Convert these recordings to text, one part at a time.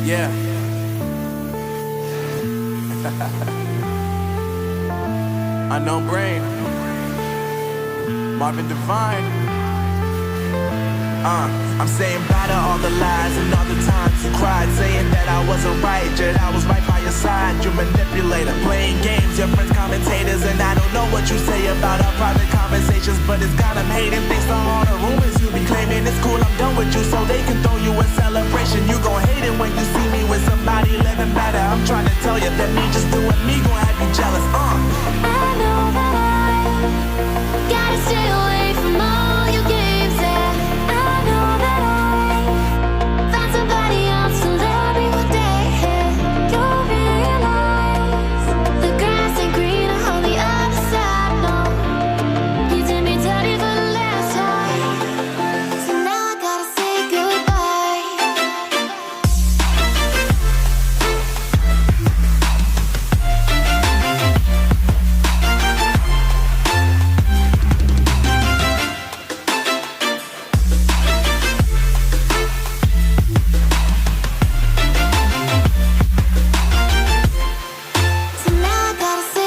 Yeah. Unknown Brain. Marvin Divine. I'm saying bye to all the lies and all the times you cried, saying that I wasn't right, yet I was right by your side. You manipulator, playing games, your friends commentators, and I don't know what you say about our private conversations, but it's got them hating thanks to all the rumors you be claiming. It's cool, I'm done with you, so they can throw you a celebration. You gon' hate it when you see me with somebody living better. I'm trying to tell you that me just doing me gon' have you jealous. I know that I gotta stay away from all your games, and I know that I found somebody else to love me one day. You'll realize the grass ain't greener on the other side. No, you did me dirty for the last time, so now I gotta say goodbye. So now I gotta say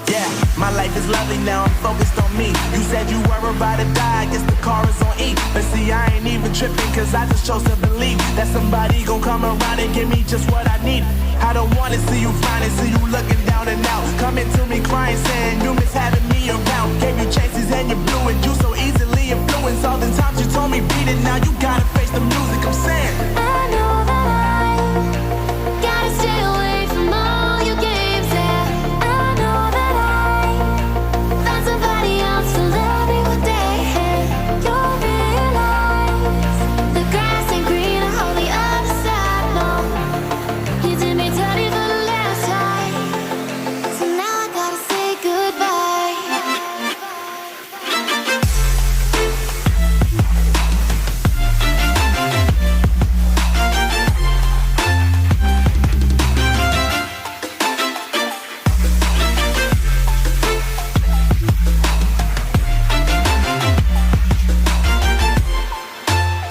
Yeah, my life is lovely now, I'm focused on me. You said you were about to die, I guess the car is on E. But see, I ain't even tripping, cause I just chose to believe that somebody gon' come around and give me just what I need. I don't wanna see you finding, see you looking down and out, coming to me crying, saying you miss having me around. Gave you chances and you blew it, you so easily influenced. All the times you told me beat it, now you gotta face the music. I'm saying I know that I gotta stay away from all your games, and I know that I found somebody else to love me one day. You'll realize the grass ain't greener on the other side. No, you did me dirty for the last time, so now I gotta say goodbye.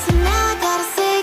So now I gotta say